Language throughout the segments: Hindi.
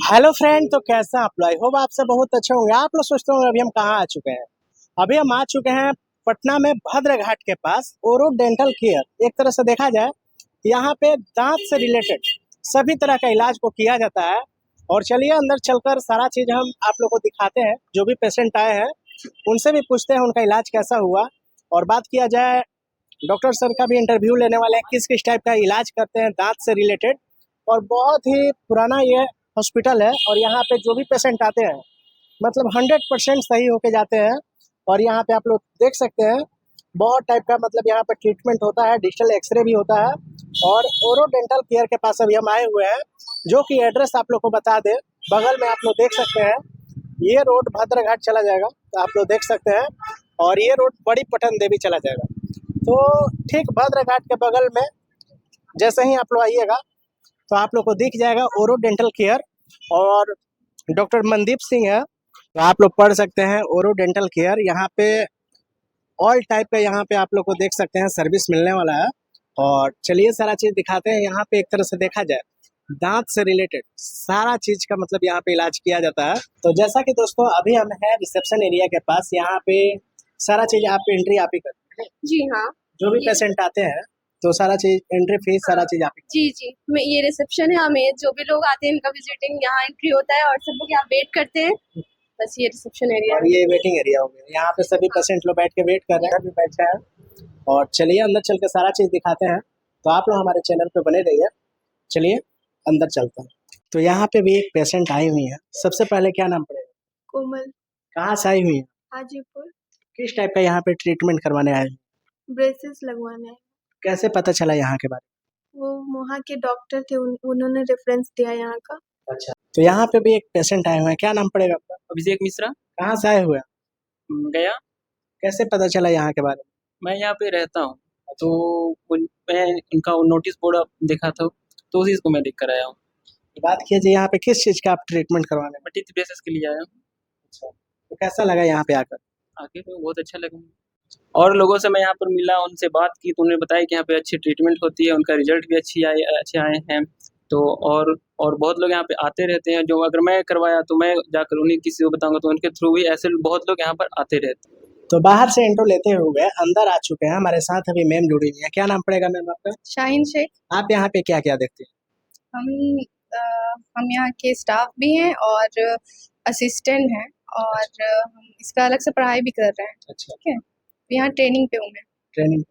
हेलो फ्रेंड, तो कैसा आप लोग? आई होप आप सब बहुत अच्छे होंगे। आप लोग सोचते होंगे अभी हम कहाँ आ चुके हैं। अभी हम आ चुके हैं पटना में भद्र घाट के पास ओरो डेंटल केयर। एक तरह से देखा जाए यहाँ पे दांत से रिलेटेड सभी तरह का इलाज को किया जाता है। और चलिए अंदर चलकर सारा चीज हम आप लोग को दिखाते हैं। जो भी पेशेंट आए हैं उनसे भी पूछते हैं उनका इलाज कैसा हुआ। और बात किया जाए डॉक्टर सर का भी इंटरव्यू लेने वाले हैं, किस किस टाइप का इलाज करते हैं दांत से रिलेटेड। और बहुत ही पुराना ये हॉस्पिटल है और यहाँ पे जो भी पेशेंट आते हैं मतलब 100% सही होके जाते हैं। और यहाँ पे आप लोग देख सकते हैं बहुत टाइप का मतलब यहाँ पे ट्रीटमेंट होता है, डिजिटल एक्सरे भी होता है। और ओरो डेंटल केयर के पास अभी हम आए हुए हैं, जो कि एड्रेस आप लोग को बता दें। बगल में आप लोग देख सकते हैं ये रोड भद्र घाट चला जाएगा, तो आप लोग देख सकते हैं। और ये रोड बड़ी पटन देवी चला जाएगा। तो ठीक भद्र घाट के बगल में जैसे ही आप लोग आइएगा तो आप लोग को दिख जाएगा ओरो डेंटल केयर। और डॉक्टर मनदीप सिंह है, तो आप लोग पढ़ सकते हैं ओरो डेंटल केयर। यहाँ पे ऑल टाइप का यहाँ पे आप लोग को देख सकते हैं सर्विस मिलने वाला है। और चलिए सारा चीज दिखाते हैं। यहाँ पे एक तरह से देखा जाए दांत से रिलेटेड सारा चीज का मतलब यहाँ पे इलाज किया जाता है। तो जैसा कि दोस्तों अभी हम हैं रिसेप्शन एरिया के पास, यहाँ पे सारा चीज आप एंट्री आप ही करते हैं। जी हाँ। जो भी पेशेंट आते हैं तो सारा चीज एंट्री फीस सारा चीज आप ही। जी मैं ये रिसेप्शन है, हमें जो भी लोग आते हैं इनका विजिटिंग यहाँ एंट्री होता है और सब लोग यहाँ वेट करते हैं। बस ये रिसेप्शन एरिया और ये वेटिंग एरिया हो गया, यहाँ पे सभी पेशेंट लोग बैठ के वेट कर रहे हैं, अभी बैठा है। और चलिए अंदर चल के सारा चीज दिखाते हैं। तो आप लोग हमारे चैनल पे बने रहिए। चलिए अंदर चलते हैं। तो यहाँ पे भी एक पेशेंट आई हुई है। सबसे पहले क्या नाम पड़ेगा? कोमल। कहाँ से आई हुई है? हाजीपुर। किस टाइप का यहाँ पे ट्रीटमेंट करवाने आए हैं? ब्रेसेस लगवाने हैं। कैसे पता चला यहाँ के बारे वो वहाँ के डॉक्टर थे, उन्होंने रेफरेंस दिया यहाँ का। में? अच्छा, तो यहाँ पे भी एक पेशेंट आए हुए हैं। क्या नाम पड़ेगा आपका? अभिषेक मिश्रा। कहाँ से आए हुए हैं? गया। कैसे पता चला यहाँ के बारे में? मैं यहाँ पे रहता हूँ, तो मैं उनका नोटिस बोर्ड देखा था, तो उसी को मैं देख कर आया हूँ। बात कीजिए यहाँ पे किस चीज का आप ट्रीटमेंट करवाने? मैं टीथ ब्रेसेस के लिए आया हूँ। अच्छा, तो कैसा लगा यहाँ पे आकर? आके तो बहुत अच्छा लगा। और लोगों से मैं यहाँ पर मिला, उनसे बात की तो उन्होंने बताया कि यहाँ पे अच्छी ट्रीटमेंट होती है, उनका रिजल्ट भी अच्छे आए हैं। तो और बहुत लोग यहाँ पे आते रहते हैं। जो अगर मैं करवाया तो मैं जाकर उन्हीं किसी को बताऊंगा, तो उनके थ्रू भी ऐसे बहुत लोग यहाँ पर आते रहते हैं। तो बाहर से इंट्रो लेते हुए अंदर आ चुके हैं। हमारे साथ अभी मैम जुड़ी हुई है। क्या नाम पड़ेगा मैम आपका? शाहीन शेख। आप यहाँ पे क्या क्या देखते हैं? हम हम यहाँ के स्टाफ भी हैं और असिस्टेंट हैं, और हम इसका अलग से पढ़ाई भी कर रहे हैं। अच्छा, ठीक है, यहाँ ट्रेनिंग पे हूँ मैं। ट्रेनिंग।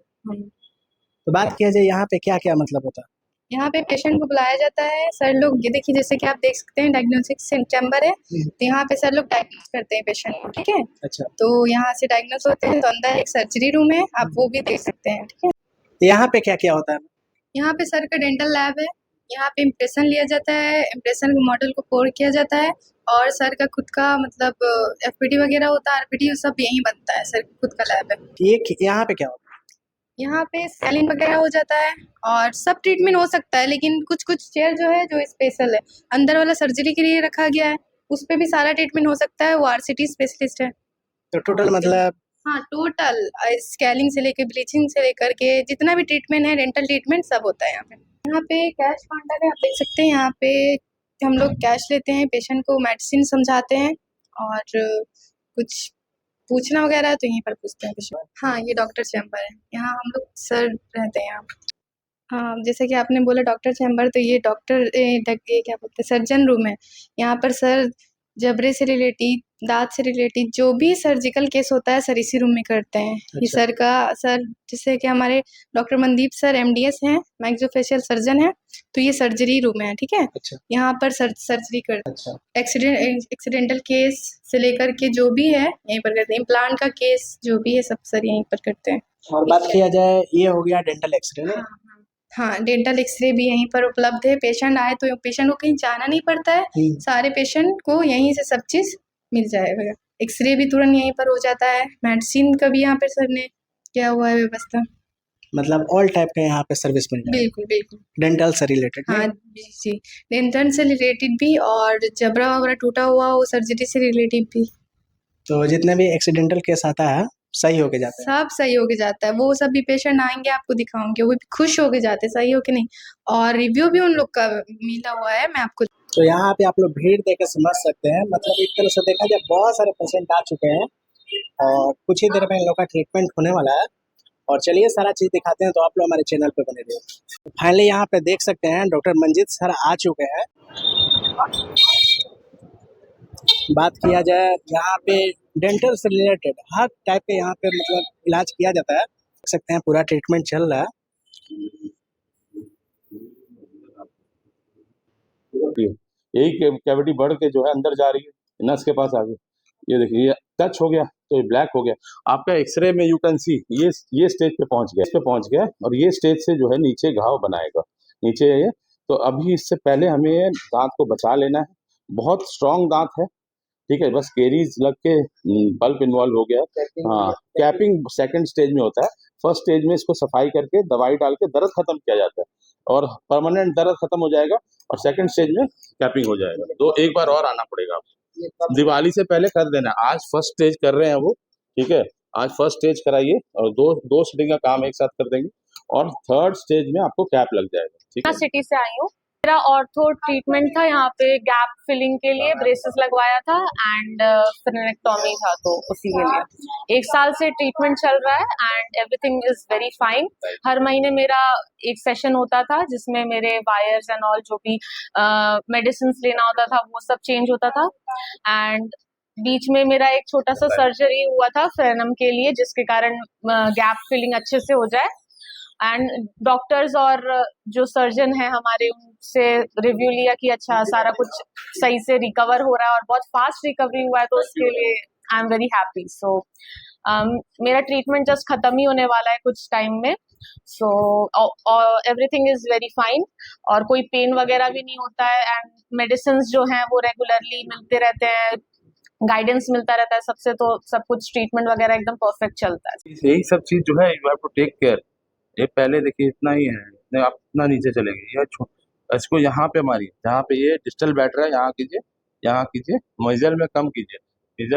तो बात किया जाए यहाँ पे क्या क्या मतलब होता है? यहाँ पे पेशेंट को बुलाया जाता है। सर लोग ये देखिए, जैसे कि आप देख सकते हैं डायग्नोस्टिक चैम्बर है, तो यहाँ पे सर लोग डायग्नोस करते हैं पेशेंट को। ठीक है, अच्छा, तो यहाँ से डायग्नोस होते हैं, तो अंदर एक सर्जरी रूम है, आप वो भी देख सकते हैं। ठीक है, तो यहाँ पे क्या क्या होता है? यहाँ पे सर का डेंटल लैब है। यहाँ पे इम्प्रेशन लिया जाता है, इम्प्रेशन मॉडल को पोर किया जाता है, और सर का खुद का मतलब एफपीटी वगैरह होता है, आरपीटी सब यहीं बनता है। सर खुद का लैब है। ये यहाँ पे क्या होता है? यहाँ पे सेलिंग वगैरह हो जाता है और सब ट्रीटमेंट हो सकता है, लेकिन कुछ कुछ चेयर जो है जो स्पेशल है, अंदर वाला सर्जरी के लिए रखा गया है, उस पे भी सारा ट्रीटमेंट हो सकता है। वो आरसीटी स्पेशलिस्ट है। तो टोटल मतलब हाँ, टोटल स्केलिंग से लेकर ब्लीचिंग से लेकर के जितना भी ट्रीटमेंट है, डेंटल ट्रीटमेंट सब होता है यहाँ पे। यहाँ पे कैश काउंटर है, आप देख सकते हैं। यहाँ पे हम लोग कैश लेते हैं, पेशेंट को मेडिसिन समझाते हैं, और कुछ पूछना वगैरह है तो यहीं पर पूछते हैं पेशेंट। हाँ, ये डॉक्टर चैम्बर है, यहाँ हम लोग सर रहते हैं यहाँ। हाँ, जैसे कि आपने बोला डॉक्टर चैम्बर, तो ये ये क्या बोलते हैं, सर्जन रूम है। यहाँ पर सर जबड़े से रिलेटेड, दांत से रिलेटेड जो भी सर्जिकल केस होता है सर इसी रूम में करते हैं। ये अच्छा। सर जैसे कि हमारे डॉक्टर मनदीप सर एमडीएस हैं, मैक्सिलोफेशियल सर्जन है, तो ये सर्जरी रूम है। ठीक है, अच्छा, यहाँ पर सर्जरी करते अच्छा, हैं। एक्सीडेंटल केस से लेकर के जो भी है यहीं पर करते हैं। इम्प्लांट का केस जो भी है सब सर यहीं पर करते हैं। और बात किया जाए ये हो गया डेंटल एक्सरे ना? हाँ, डेंटल एक्सरे भी यहीं पर उपलब्ध है। पेशेंट आए तो पेशेंट को कहीं जाना नहीं पड़ता है, सारे पेशेंट को यहीं से सब चीज़ मिल जाएगा। एक्सरे भी तुरंत यहीं पर हो जाता है। मेडिसिन का भी यहाँ पे सर ने किया हुआ है व्यवस्था। मतलब ऑल टाइप का यहाँ पे सर्विस मिल जाएगा बिल्कुल बिल्कुल। डेंटल से रिलेटेड। हाँ जी, डेंटल से रिलेटेड भी, और जबड़ा वगैरह टूटा हुआ वो सर्जरी से रिलेटेड भी। तो जितने भी एक्सीडेंटल केस आता है सही होके जाते हैं? सब सही होके जाता है। वो सब भी पेशेंट आएंगे आपको दिखाऊंगे, वो भी खुश होके जाते हैं, सही हो के नहीं। और रिव्यू भी उन लोग का मिला हुआ है, मैं आपको। तो यहाँ पे आप लोग भीड़ देख के समझ सकते हैं, मतलब एक तरह से देखा जाए बहुत सारे पेशेंट आ चुके हैं और कुछ ही देर में इन लोग का ट्रीटमेंट होने वाला है। और चलिए सारा चीज दिखाते हैं, तो आप लोग हमारे चैनल पे बने रहिए। फाइनली यहाँ पे देख सकते हैं डॉक्टर मंजीत सर आ चुके हैं। बात किया जाए यहाँ पे डेंटल से रिलेटेड हर टाइप के यहाँ पे मतलब इलाज किया जाता है। देख सकते हैं पूरा ट्रीटमेंट चल रहा है। यही कैविटी बढ़ के जो है अंदर जा रही है, नस के पास आ गई। ये देखिए, ये टच हो गया तो ये ब्लैक हो गया। आपका एक्सरे में यू कैन सी ये स्टेज पे पहुंच गया और ये स्टेज से जो है नीचे घाव बनाएगा, नीचे ये। तो अभी इससे पहले हमें दांत को बचा लेना है। बहुत स्ट्रांग दांत है, ठीक है, बस केरीज लग के पल्प इन्वॉल्व हो गया। हाँ, कैपिंग सेकंड स्टेज में होता है। फर्स्ट स्टेज में इसको सफाई करके दवाई डाल के दर्द खत्म किया जाता है और परमानेंट दर्द खत्म हो जाएगा और सेकंड स्टेज में कैपिंग हो जाएगा। तो एक बार और आना पड़ेगा आपको, दिवाली से पहले कर देना। आज फर्स्ट स्टेज कर रहे हैं वो, ठीक है, आज फर्स्ट स्टेज कराइए और दो सिटिंग का काम एक साथ कर देंगे और थर्ड स्टेज में आपको कैप लग जाएगा, ठीक है। सिटी से आई हूँ। मेरा ऑर्थो ट्रीटमेंट था, यहाँ पे गैप फिलिंग के लिए ब्रेसेस लगवाया था एंड फ्रेनेक्टोमी था, तो उसी के लिए 1 साल से ट्रीटमेंट चल रहा है and everything is very fine. हर महीने मेरा एक सेशन होता था जिसमें मेरे वायर्स एंड ऑल जो भी मेडिसिन लेना होता था वो सब चेंज होता था एंड बीच में मेरा एक छोटा सा सर्जरी हुआ था फ्रेनम के लिए, जिसके कारण गैप फिलिंग अच्छे से हो जाए एंड डॉक्टर्स और जो सर्जन है हमारे उनसे रिव्यू लिया कि अच्छा सारा कुछ सही से रिकवर हो रहा है और बहुत फास्ट रिकवरी हुआ है, तो उसके लिए आई एम वेरी हैप्पी। सो मेरा ट्रीटमेंट जस्ट खत्म ही होने वाला है कुछ टाइम में। So everything is very fine और कोई पेन वगैरह भी नहीं होता है एंड मेडिसिन जो हैं वो रेगुलरली मिलते रहते हैं, गाइडेंस मिलता रहता है सबसे, तो सब कुछ ट्रीटमेंट वगैरह एकदम परफेक्ट चलता है। यही सब चीज जो है you have to take care. ये पहले देखिए इतना ही है, इतने आप इतना नीचे चलेंगे, इसको यहाँ पे मारिए, जहाँ पे ये डिस्टल बैटर है यहाँ कीजिए, मजल में कम कीजिए।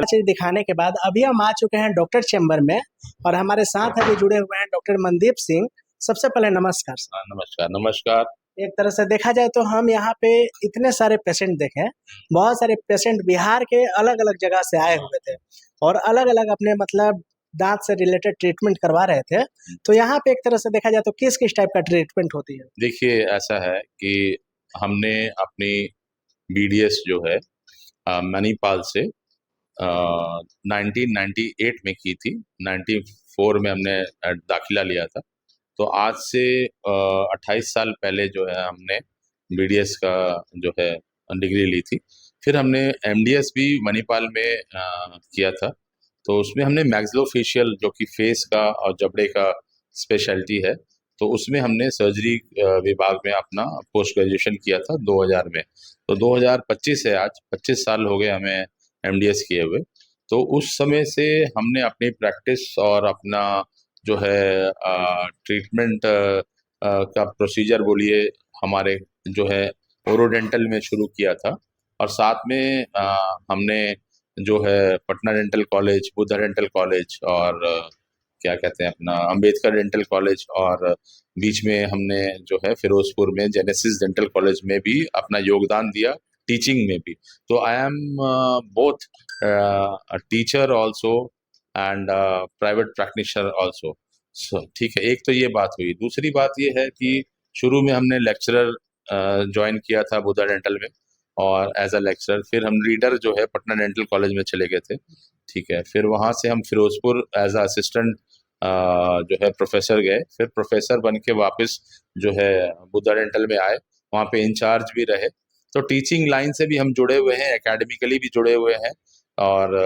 चीज दिखाने के बाद अभी हम आ चुके हैं डॉक्टर चैम्बर में और हमारे साथ अभी जुड़े हुए हैं डॉक्टर मनदीप सिंह। सबसे पहले नमस्कार सर। नमस्कार। एक तरह से देखा जाए तो हम यहाँ पे इतने सारे पेशेंट देखे, बहुत सारे पेशेंट बिहार के अलग अलग जगह से आए हुए थे और अलग अलग अपने मतलब दांत से रिलेटेड ट्रीटमेंट करवा रहे थे। तो यहाँ पे एक तरह से देखा जाए तो किस किस टाइप का ट्रीटमेंट होती है? देखिए, ऐसा है कि हमने अपनी BDS जो है मणिपाल से 1998 में की थी। 94 में हमने दाखिला लिया था। तो आज से 28 साल पहले जो है हमने BDS का जो है डिग्री ली थी। फिर हमने MDS भी मणिपाल में किया था। तो उसमें हमने मैक्सिलोफेशियल जो कि फेस का और जबड़े का स्पेशलिटी है, तो उसमें हमने सर्जरी विभाग में अपना पोस्ट ग्रेजुएशन किया था 2000 में। तो 2025 है, आज 25 साल हो गए हमें MDS किए हुए। तो उस समय से हमने अपनी प्रैक्टिस और अपना जो है ट्रीटमेंट का प्रोसीजर बोलिए हमारे जो है ओरोडेंटल में शुरू किया था और साथ में हमने जो है Patna dental college, Buddha dental college और क्या कहते हैं अपना अंबेडकर डेंटल कॉलेज और बीच में हमने जो है फिरोजपुर में जेनेसिस डेंटल कॉलेज में भी अपना योगदान दिया, टीचिंग में भी। तो I am both teacher also and private practitioner also. ठीक है, एक तो ये बात हुई। दूसरी बात ये है कि शुरू में हमने लेक्चरर ज्वाइन किया था बुद्धा डेंटल में और एज अ लेक्चरर, फिर हम रीडर जो है पटना डेंटल कॉलेज में चले गए थे, ठीक है। फिर वहाँ से हम फिरोजपुर एज अ असिस्टेंट जो है प्रोफेसर गए, फिर प्रोफेसर बन के वापस जो है बुद्धा डेंटल में आए, वहाँ पे इंचार्ज भी रहे। तो टीचिंग लाइन से भी हम जुड़े हुए हैं, एकेडमिकली भी जुड़े हुए हैं और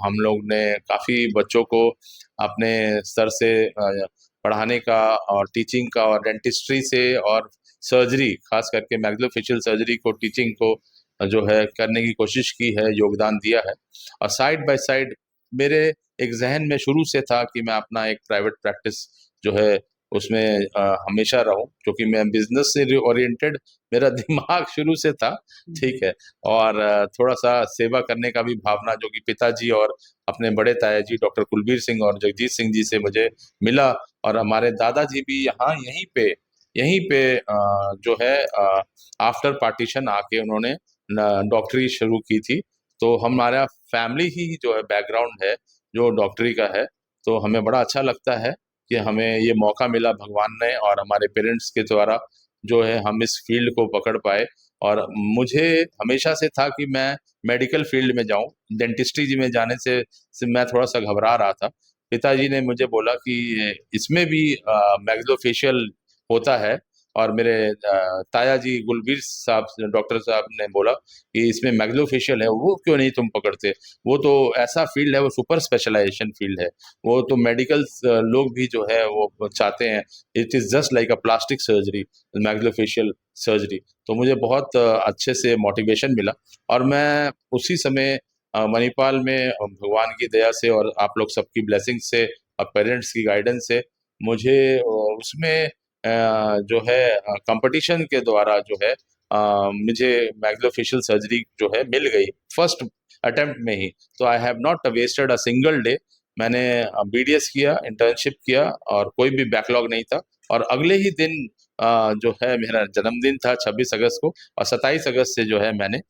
हम लोग ने काफ़ी बच्चों को अपने स्तर से पढ़ाने का और टीचिंग का और डेंटिस्ट्री से और सर्जरी, खास करके मैक्सिलोफेशियल सर्जरी को, टीचिंग को जो है करने की कोशिश की है, योगदान दिया है। और साइड बाय साइड मेरे एक जहन में शुरू से था कि मैं अपना एक प्राइवेट प्रैक्टिस जो है उसमें हमेशा रहूं, क्योंकि मैं बिजनेस से ओरिएंटेड मेरा दिमाग शुरू से था, ठीक है। और थोड़ा सा सेवा करने का भी भावना जो कि पिताजी और अपने बड़े ताया जी डॉक्टर कुलबीर सिंह और जगजीत सिंह जी से मुझे मिला। और हमारे दादाजी भी यहीं पे जो है आफ्टर पार्टीशन आके उन्होंने डॉक्टरी शुरू की थी। तो हमारा फैमिली ही जो है बैकग्राउंड है जो डॉक्टरी का है, तो हमें बड़ा अच्छा लगता है कि हमें ये मौका मिला भगवान ने और हमारे पेरेंट्स के द्वारा जो है हम इस फील्ड को पकड़ पाए। और मुझे हमेशा से था कि मैं मेडिकल फील्ड में जाऊं, डेंटिस्ट्री जी में जाने से मैं थोड़ा सा घबरा रहा था। पिताजी ने मुझे बोला कि इसमें भी मैग्लोफेशियल होता है, और मेरे ताया जी गुलबीर साहब डॉक्टर साहब ने बोला कि इसमें मैग्लोफेशियल है, वो क्यों नहीं तुम पकड़ते, वो तो ऐसा फील्ड है, वो सुपर स्पेशलाइजेशन फील्ड है, वो तो मेडिकल लोग भी जो है वो चाहते हैं, it is just like a plastic surgery, maxillofacial surgery. तो मुझे बहुत अच्छे से मोटिवेशन मिला, और मैं उसी समय मणिपाल में भगवान की दया से और आप लोग सबकी ब्लेसिंग से और पेरेंट्स की गाइडेंस से मुझे उसमें जो है कंपटीशन के द्वारा जो है मुझे मैग्लोफेशियल सर्जरी जो है मिल गई फर्स्ट अटेम्प्ट में ही। तो I have not wasted a single day. मैंने बीडीएस किया, इंटर्नशिप किया, और कोई भी बैकलॉग नहीं था। और अगले ही दिन जो है मेरा जन्मदिन था 26 अगस्त को, और 27 अगस्त से जो है मैंने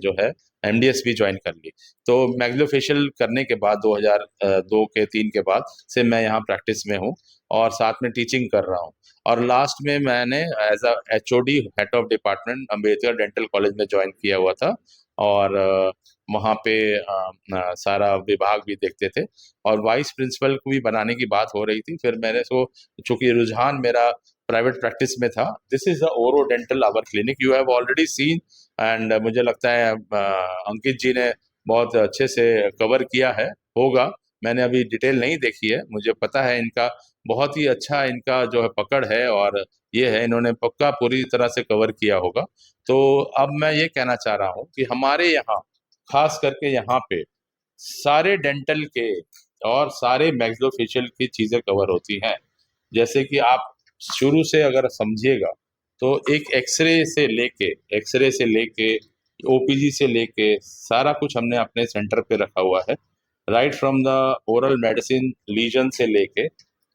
जो है एमडीएस भी ज्वाइन कर ली। तो मैग्लोफेशियल करने के बाद 2002 के 3 के बाद से मैं यहाँ प्रैक्टिस में हूँ और साथ में टीचिंग कर रहा हूँ। और लास्ट में मैंने as a HOD, head of department, Ambedkar dental college join ज्वाइन किया हुआ था, और वहाँ पे सारा विभाग भी देखते थे, और वाइस प्रिंसिपल को भी बनाने की बात हो रही थी। फिर मैंने सो, चूंकि रुझान मेरा प्राइवेट प्रैक्टिस में था, this is the Oro dental our clinic, you have already seen, and मुझे लगता है अंकित जी ने बहुत अच्छे से कवर किया है होगा। मैंने अभी डिटेल नहीं देखी है, मुझे पता है इनका बहुत ही अच्छा इनका जो है पकड़ है, और ये है इन्होंने पक्का पूरी तरह से कवर किया होगा। तो अब मैं ये कहना चाह रहा हूँ कि हमारे यहाँ खास करके यहाँ पे सारे डेंटल के और सारे मैक्सिलोफेशियल की चीजें कवर होती हैं। जैसे कि आप शुरू से अगर समझिएगा तो एक एक्सरे से लेके ओपीजी से लेके सारा कुछ हमने अपने सेंटर पे रखा हुआ है, right from the oral medicine, lesion से लेके,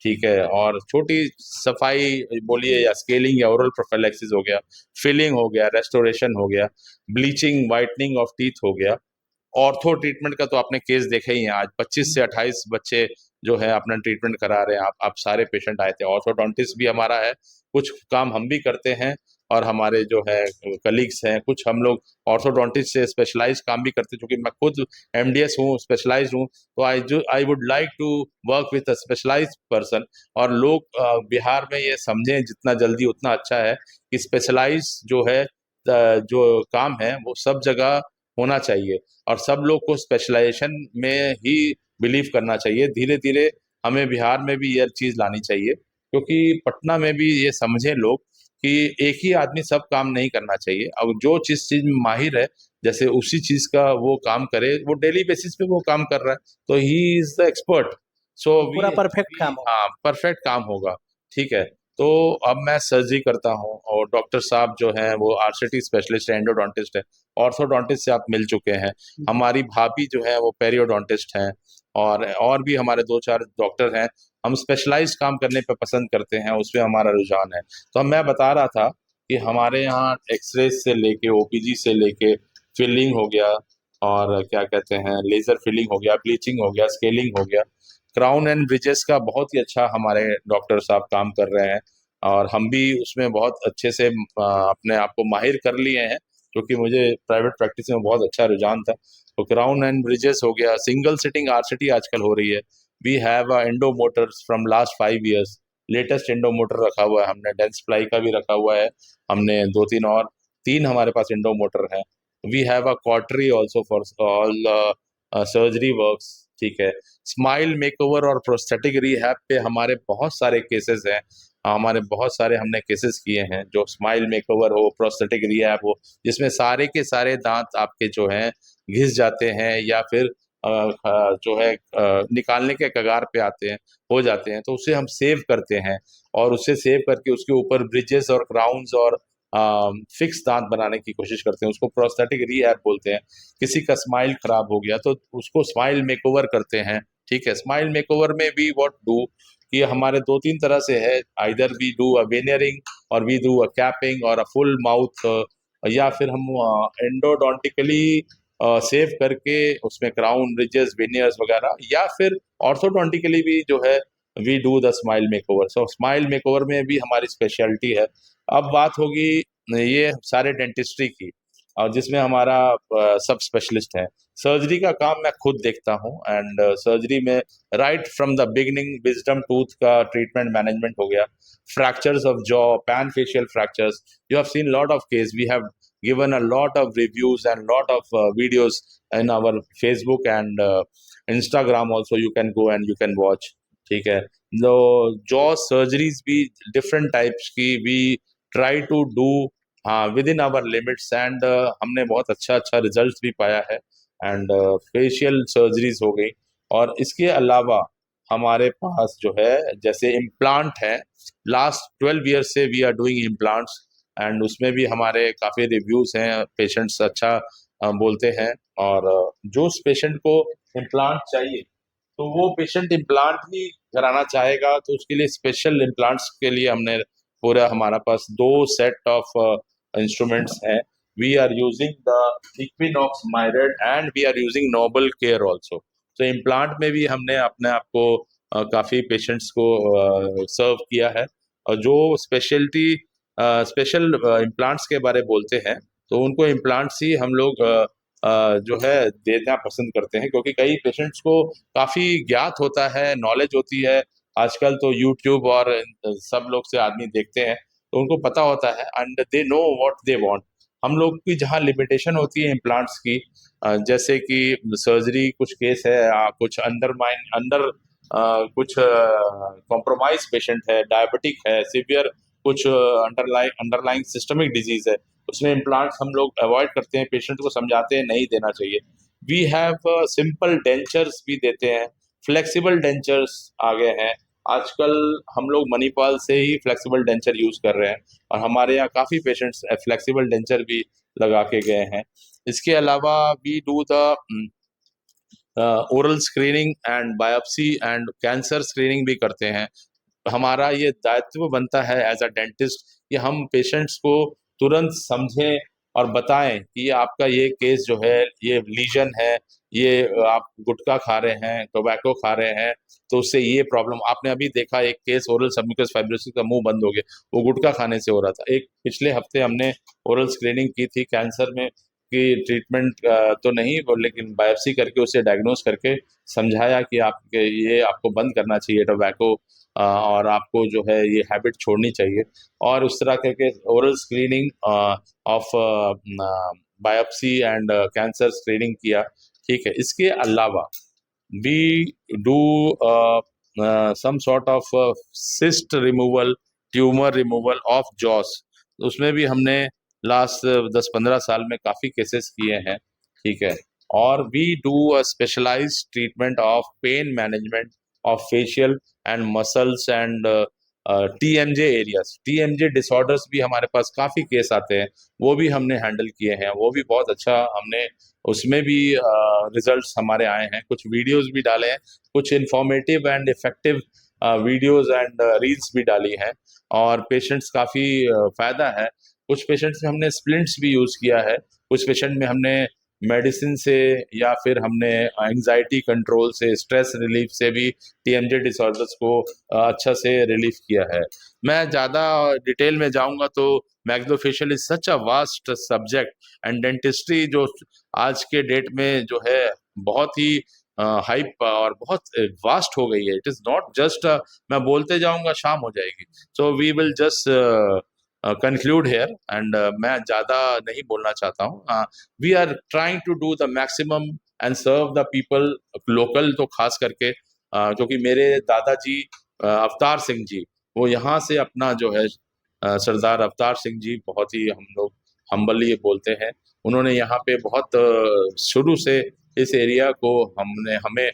ठीक है, और छोटी सफाई बोलिए या स्केलिंग या ओरल प्रोफाइलैक्सिस हो गया, फिलिंग हो गया, रेस्टोरेशन हो गया, ब्लीचिंग वाइटनिंग ऑफ टीथ हो गया। ऑर्थो ट्रीटमेंट का तो आपने केस देखा ही है, आज 25 से 28 बच्चे जो है अपना ट्रीटमेंट करा रहे हैं। आप सारे पेशेंट आए थे। ऑर्थोडोंटिस्ट भी हमारा है, कुछ काम हम भी करते हैं, और हमारे जो है कलीग्स हैं, कुछ हम लोग ऑर्थोडोंटिस्ट से स्पेशलाइज काम भी करते हैं। क्योंकि मैं खुद एमडीएस हूँ, स्पेशलाइज हूँ, तो I would like to work with a specialised person. और लोग बिहार में ये समझें जितना जल्दी उतना अच्छा है कि स्पेशलाइज जो है जो काम है वो सब जगह होना चाहिए, और सब लोग को स्पेशलाइजेशन में ही बिलीव करना चाहिए। धीरे धीरे हमें बिहार में भी ये चीज़ लानी चाहिए, क्योंकि पटना में भी ये समझे लोग कि एक ही आदमी सब काम नहीं करना चाहिए। अब जो चीज में माहिर है, जैसे उसी चीज का वो काम करे, वो डेली बेसिस पे वो काम कर रहा है, तो ही इज द एक्सपर्ट। सो पूरा परफेक्ट काम होगा। हाँ, परफेक्ट काम होगा, ठीक है। तो अब मैं सर्जरी करता हूँ, और डॉक्टर साहब जो हैं वो आरसीटी स्पेशलिस्ट है, एंडोडोंटिस्ट है। ऑर्थोडोंटिस्ट से आप मिल चुके हैं। हमारी भाभी जो है वो पेरियोडोंटिस्ट हैं, और भी हमारे 2-4 डॉक्टर हैं। हम स्पेशलाइज काम करने पे पसंद करते हैं, उसमें हमारा रुझान है। तो मैं बता रहा था कि हमारे यहाँ एक्सरे से लेके ओपीजी से लेके फिलिंग हो गया, और क्या कहते हैं लेजर फिलिंग हो गया, ब्लीचिंग हो गया, स्केलिंग हो गया, क्राउन एंड ब्रिजेस का बहुत ही अच्छा हमारे डॉक्टर साहब काम कर रहे हैं, और हम भी उसमें बहुत अच्छे से अपने आप को माहिर कर लिए हैं, क्योंकि मुझे प्राइवेट प्रैक्टिस में बहुत अच्छा रुझान था। तो क्राउन एंड ब्रिजेस हो गया, सिंगल सिटिंग आरसीटी आजकल हो रही है। We have a endo motors from last 5 years, latest endo motor रखा हुआ है हमने, डेंस प्लाई का भी रखा हुआ है हमने, 2-3 और 3 हमारे पास एंडो मोटर है। We have a cautery also for all surgery works, ठीक है। स्माइल मेकओवर और प्रोस्थेटिक रिहैब पे हमारे बहुत सारे केसेस हैं, हमारे बहुत सारे हमने केसेस किए हैं, जो स्माइल मेकओवर हो, प्रोस्थेटिक रिहैब हो, जिसमें सारे के सारे दांत आपके जो हैं घिस जाते हैं, या फिर जो है निकालने के कगार पे आते हैं, हो जाते हैं, तो उसे हम सेव करते हैं, और उसे सेव करके उसके ऊपर ब्रिजेस और क्राउन्स और फिक्स दांत बनाने की कोशिश करते हैं। उसको प्रोस्थेटिक रिहैब बोलते हैं। किसी का स्माइल खराब हो गया तो उसको स्माइल मेकओवर करते हैं, ठीक है। स्माइल मेकओवर में भी व्हाट डू कि हमारे 2-3 तरह से है, आइदर वी डू अ वेनियरिंग, और वी डू अ कैपिंग, और अ फुल माउथ या फिर हम एंडोडोंटिकली सेव करके उसमें क्राउन, रिजेस, वेनियर्स वगैरह, या फिर ऑर्थोडोंटिकली भी जो है we do the smile makeover. So smile makeover में भी हमारी स्पेशलिटी है। अब बात होगी ये सारे डेंटिस्ट्री की, और जिसमें हमारा सब स्पेशलिस्ट है। सर्जरी का काम मैं खुद देखता हूँ, एंड सर्जरी में right from the beginning wisdom tooth का ट्रीटमेंट मैनेजमेंट हो गया, fractures of jaw, pan facial fractures. You have seen lot of case. We have given a lot of reviews and lot of videos in our Facebook and Instagram also. You can go and you can watch. ठीक है, तो जॉ सर्जरीज भी डिफरेंट टाइप्स की वी ट्राई टू डू, हाँ, within our limits, and हमने बहुत अच्छा अच्छा रिजल्ट भी पाया है। एंड फेशियल सर्जरीज हो गई, और इसके अलावा हमारे पास जो है जैसे इम्प्लांट है, लास्ट 12 ईयर से we are doing implants, and उसमें भी हमारे काफ़ी रिव्यूज़ हैं, पेशेंट्स अच्छा बोलते हैं। और जो पेशेंट को इम्प्लांट चाहिए तो वो पेशेंट इम्प्लांट ही कराना चाहेगा, तो उसके लिए स्पेशल इम्प्लांट्स के लिए हमने पूरा हमारा पास 2 सेट ऑफ इंस्ट्रूमेंट्स हैं। We are using the Equinox Myriad and we are using Nobel Care also. तो इम्प्लांट में भी हमने अपने आप को काफ़ी पेशेंट्स को सर्व किया है। और जो स्पेशल इम्प्लांट्स के बारे बोलते हैं, तो उनको इम्प्लांट्स ही हम लोग जो है देना पसंद करते हैं, क्योंकि कई पेशेंट्स को काफ़ी ज्ञात होता है, नॉलेज होती है। आजकल तो यूट्यूब और सब लोग से आदमी देखते हैं, तो उनको पता होता है, and they know what they want. हम लोग की जहाँ लिमिटेशन होती है इम्प्लांट्स की, जैसे कि सर्जरी कुछ केस है, कुछ अंडर कुछ कॉम्प्रोमाइज पेशेंट है, डायबिटिक है, सिवियर कुछ अंडरलाइंग सिस्टमिक डिजीज है, उसमें इम्प्लांट्स हम लोग अवॉइड करते हैं, पेशेंट को समझाते हैं नहीं देना चाहिए। वी हैव सिंपल डेंचर्स भी देते हैं, फ्लेक्सिबल डेंचर्स आ गए हैं आजकल। हम लोग मणिपाल से ही फ्लेक्सिबल डेंचर यूज कर रहे हैं, और हमारे यहाँ काफ़ी पेशेंट्स फ्लेक्सिबल डेंचर भी लगा के गए हैं। इसके अलावा we do the oral screening and biopsy and cancer screening भी करते हैं। हमारा ये दायित्व बनता है एज अ डेंटिस्ट कि हम पेशेंट्स को तुरंत समझें और बताएं कि ये आपका ये केस जो है, ये लीजन है, ये आप गुटखा खा रहे हैं, टोबैको खा रहे हैं, तो उससे ये प्रॉब्लम। आपने अभी देखा एक केस ओरल सबम्यूकस फाइब्रोसिस का, मुंह बंद हो गया, वो गुटखा खाने से हो रहा था। एक पिछले हफ्ते हमने ओरल स्क्रीनिंग की थी कैंसर में, कि ट्रीटमेंट तो नहीं लेकिन बायोप्सी करके उसे डायग्नोस करके समझाया कि आप ये आपको बंद करना चाहिए टोबैको, और आपको जो है ये हैबिट छोड़नी चाहिए। और उस तरह करके oral screening of biopsy and cancer screening किया। ठीक है, इसके अलावा we do some sort of cyst removal, tumour removal of jaws. उसमें भी हमने लास्ट 10-15 साल में काफ़ी केसेस किए हैं। ठीक है, और we do a specialised treatment of pain management of facial and muscles and TMJ areas. TMJ disorders भी हमारे पास काफ़ी केस आते हैं, वो भी हमने हैंडल किए हैं, वो भी बहुत अच्छा हमने उसमें भी रिजल्ट्स हमारे आए हैं। कुछ वीडियोस भी डाले हैं, कुछ informative and effective videos and reels भी डाली हैं, और पेशेंट्स काफ़ी फ़ायदा है। कुछ पेशेंट्स में हमने स्प्लिंट्स भी यूज़ किया है, कुछ पेशेंट में हमने मेडिसिन से या फिर हमने एंजाइटी कंट्रोल से, स्ट्रेस रिलीफ से भी TMJ डिसऑर्डर्स को अच्छा से रिलीफ किया है। मैं ज़्यादा डिटेल में जाऊंगा तो maxillofacial is such a vast subject, and dentistry जो आज के डेट में जो है बहुत ही हाइप और बहुत वास्ट हो गई है। इट इज़ नॉट जस्ट, मैं बोलते जाऊंगा शाम हो जाएगी। So we will just conclude here, and मैं ज़्यादा नहीं बोलना चाहता हूँ। We are trying to do the maximum and serve the people local, तो खास करके क्योंकि मेरे दादाजी अवतार सिंह जी, वो यहाँ से अपना जो है सरदार अवतार सिंह जी, बहुत ही हम लोग हम्बली बोलते हैं, उन्होंने यहाँ पे बहुत शुरू से इस एरिया को हमें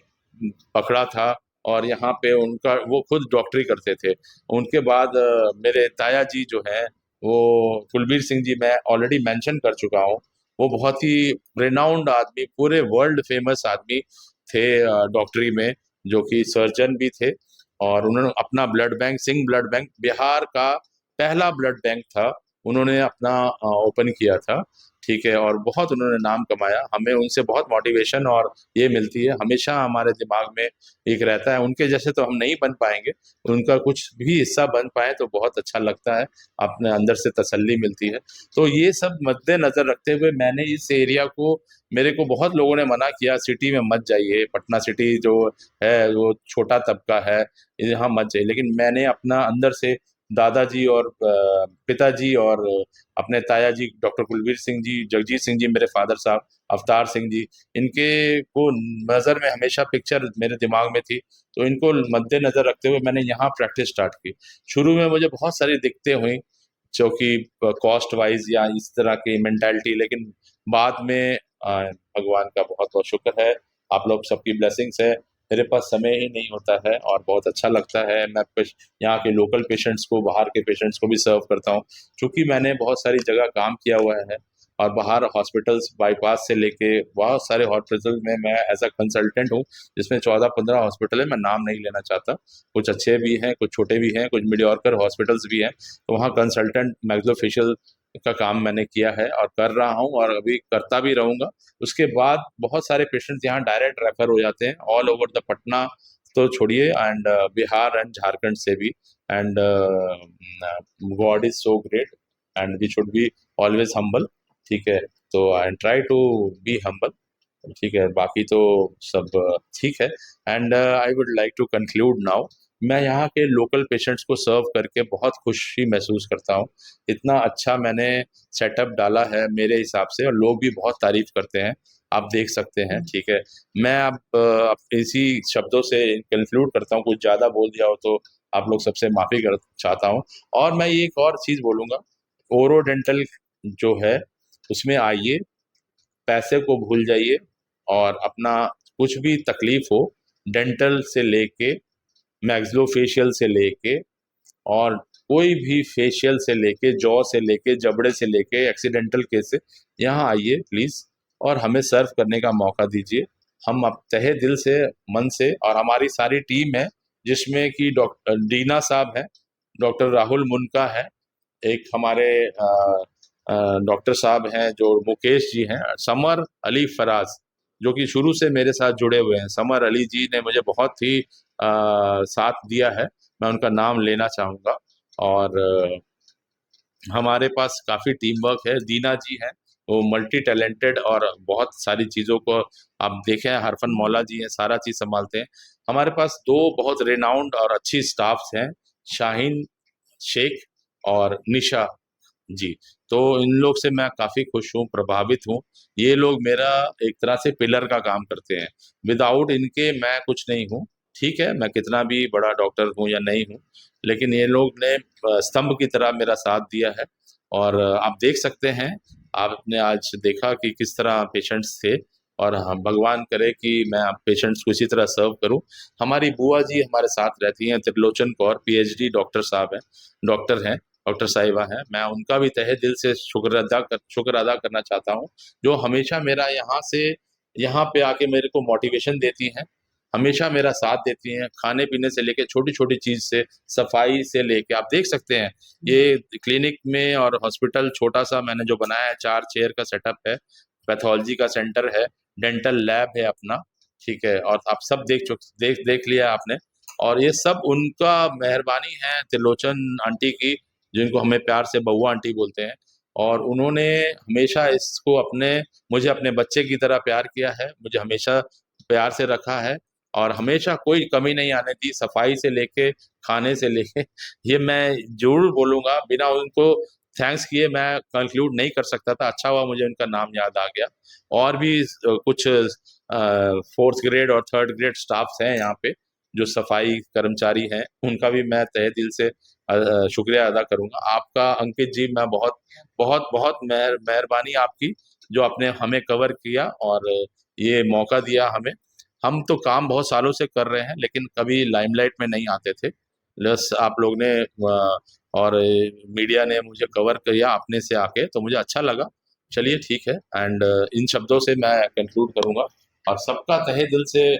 पकड़ा था, और यहाँ पे उनका वो खुद डॉक्टरी करते थे। उनके बाद मेरे ताया जी जो हैं, वो कुलबीर सिंह जी, मैं ऑलरेडी मेंशन कर चुका हूँ, वो बहुत ही रिनाउंड आदमी, पूरे वर्ल्ड फेमस आदमी थे डॉक्टरी में, जो कि सर्जन भी थे। और उन्होंने अपना blood bank, Singh blood bank, Bihar का पहला ब्लड बैंक था, उन्होंने अपना ओपन किया था, ठीक है, और बहुत उन्होंने नाम कमाया। हमें उनसे बहुत मोटिवेशन और ये मिलती है, हमेशा हमारे दिमाग में एक रहता है, उनके जैसे तो हम नहीं बन पाएंगे, उनका कुछ भी हिस्सा बन पाए तो बहुत अच्छा लगता है, अपने अंदर से तसल्ली मिलती है। तो ये सब मद्देनजर रखते हुए मैंने इस एरिया को, मेरे को बहुत लोगों ने मना किया सिटी में मत जाइए, पटना सिटी जो है वो छोटा तबका है, यहाँ मत जाइए, लेकिन मैंने अपना अंदर से दादाजी और पिताजी और अपने ताया जी डॉक्टर कुलवीर सिंह जी, जगजीत सिंह जी मेरे फादर साहब, अवतार सिंह जी, इनके को नज़र में हमेशा पिक्चर मेरे दिमाग में थी, तो इनको मद्देनजर रखते हुए मैंने यहाँ प्रैक्टिस स्टार्ट की। शुरू में मुझे बहुत सारी दिक्कतें हुई, जो कि कॉस्ट वाइज या इस तरह की मेंटालिटी, लेकिन बाद में भगवान का बहुत बहुत शुक्र है, आप लोग सबकी ब्लेसिंग्स है, मेरे पास समय ही नहीं होता है और बहुत अच्छा लगता है। मैं यहाँ के लोकल पेशेंट्स को, बाहर के पेशेंट्स को भी सर्व करता हूँ, क्योंकि मैंने बहुत सारी जगह काम किया हुआ है और बाहर हॉस्पिटल्स बाईपास से लेके बहुत सारे हॉस्पिटल में मैं एज अ कंसल्टेंट हूँ, जिसमें 14-15 हॉस्पिटल है, मैं नाम नहीं लेना चाहता, कुछ अच्छे भी हैं, कुछ छोटे भी हैं, कुछ मीडियोकर हॉस्पिटल्स भी हैं, तो वहाँ कंसल्टेंट मैक्सिलोफेशियल का काम मैंने किया है और कर रहा हूँ और अभी करता भी रहूँगा। उसके बाद बहुत सारे पेशेंट्स यहाँ डायरेक्ट रेफर हो जाते हैं ऑल ओवर द पटना, तो छोड़िए, एंड बिहार एंड झारखंड से भी, and God is so great and we should be always humble, ठीक है, तो I try to be humble, ठीक है, बाकी तो सब ठीक है। And I would like to conclude now, मैं यहाँ के लोकल पेशेंट्स को सर्व करके बहुत खुशी महसूस करता हूँ, इतना अच्छा मैंने सेटअप डाला है मेरे हिसाब से, और लोग भी बहुत तारीफ करते हैं, आप देख सकते हैं, ठीक है। मैं अब इसी शब्दों से कंक्लूड करता हूँ, कुछ ज़्यादा बोल दिया हो तो आप लोग सबसे माफ़ी कर चाहता हूँ। और मैं एक और चीज़ बोलूँगा, ओरो डेंटल जो है उसमें आइए, पैसे को भूल जाइए और अपना कुछ भी तकलीफ हो, डेंटल से लेके मैक्सिलोफेशियल से लेके और कोई भी फेशियल से लेके, जॉ से लेके, जबड़े से लेके, एक्सीडेंटल केस से, यहाँ आइए प्लीज़ और हमें सर्व करने का मौका दीजिए। हम अब तहे दिल से, मन से, और हमारी सारी टीम है, जिसमें कि डॉक्टर डीना साहब हैं, डॉक्टर राहुल मुनका है, एक हमारे डॉक्टर साहब हैं जो मुकेश जी हैं, समर अली फराज जो कि शुरू से मेरे साथ जुड़े हुए हैं, समर अली जी ने मुझे बहुत ही साथ दिया है, मैं उनका नाम लेना चाहूँगा। और हमारे पास काफ़ी टीम वर्क है, दीना जी हैं, वो मल्टी टैलेंटेड और बहुत सारी चीज़ों को आप देखें, हरफन मौला जी हैं, सारा चीज़ संभालते हैं। हमारे पास दो बहुत रेनाउंड और अच्छी स्टाफ्स हैं, शाहीन शेख और निशा जी, तो इन लोग से मैं काफ़ी खुश हूँ, प्रभावित हूँ। ये लोग मेरा एक तरह से पिलर का काम करते हैं, विदाउट इनके मैं कुछ नहीं हूँ, ठीक है, मैं कितना भी बड़ा डॉक्टर हूँ या नहीं हूँ, लेकिन ये लोग ने स्तंभ की तरह मेरा साथ दिया है। और आप देख सकते हैं, आपने आज देखा कि किस तरह पेशेंट्स थे, और हम भगवान करे कि मैं आप पेशेंट्स को इसी तरह सर्व करूं। हमारी बुआ जी हमारे साथ रहती हैं, त्रिलोचन कौर, पीएचडी डॉक्टर साहब हैं, डॉक्टर हैं, डॉक्टर साहिबा हैं, मैं उनका भी तहे दिल से शुक्र अदा करना चाहता हूँ, जो हमेशा मेरा यहाँ पे आके मेरे को मोटिवेशन देती हैं, हमेशा मेरा साथ देती हैं, खाने पीने से लेके छोटी छोटी चीज़ से, सफाई से लेके, आप देख सकते हैं ये क्लिनिक में और हॉस्पिटल छोटा सा मैंने जो बनाया है, 4 चेयर का सेटअप है, पैथोलॉजी का सेंटर है, डेंटल लैब है अपना, ठीक है, और आप सब देख लिया आपने, और ये सब उनका मेहरबानी है, त्रिलोचन आंटी की, जिनको हमें प्यार से बउआ आंटी बोलते हैं, और उन्होंने हमेशा इसको मुझे अपने बच्चे की तरह प्यार किया है, मुझे हमेशा प्यार से रखा है, और हमेशा कोई कमी नहीं आने दी, सफाई से लेके, खाने से लेके, ये मैं जरूर बोलूँगा, बिना उनको थैंक्स किए मैं कंक्लूड नहीं कर सकता था। अच्छा हुआ मुझे उनका नाम याद आ गया। और भी कुछ 4th ग्रेड और 3rd ग्रेड स्टाफ्स हैं यहाँ पे, जो सफाई कर्मचारी हैं, उनका भी मैं तहे दिल से शुक्रिया अदा करूँगा। आपका अंकित जी, मैं बहुत बहुत बहुत मेहरबानी आपकी, जो आपने हमें कवर किया और ये मौका दिया हमें। हम तो काम बहुत सालों से कर रहे हैं, लेकिन कभी लाइमलाइट में नहीं आते थे, बस आप लोग ने और मीडिया ने मुझे कवर किया अपने से आके, तो मुझे अच्छा लगा। चलिए ठीक है, एंड इन शब्दों से मैं कंक्लूड करूँगा और सबका तहे दिल से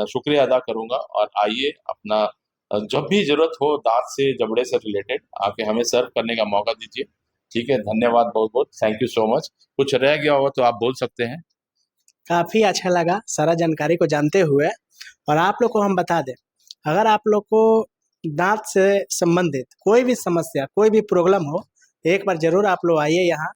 शुक्रिया अदा करूँगा, और आइए अपना जब भी ज़रूरत हो दाँत से, जबड़े से रिलेटेड, आके हमें सर्व करने का मौका दीजिए। ठीक है, धन्यवाद बहुत बहुत, थैंक यू सो मच। कुछ रह गया होगा तो आप बोल सकते हैं। काफ़ी अच्छा लगा सारा जानकारी को जानते हुए। और आप लोग को हम बता दें, अगर आप लोग को दांत से संबंधित कोई भी समस्या, कोई भी प्रॉब्लम हो, एक बार ज़रूर आप लोग आइए यहाँ।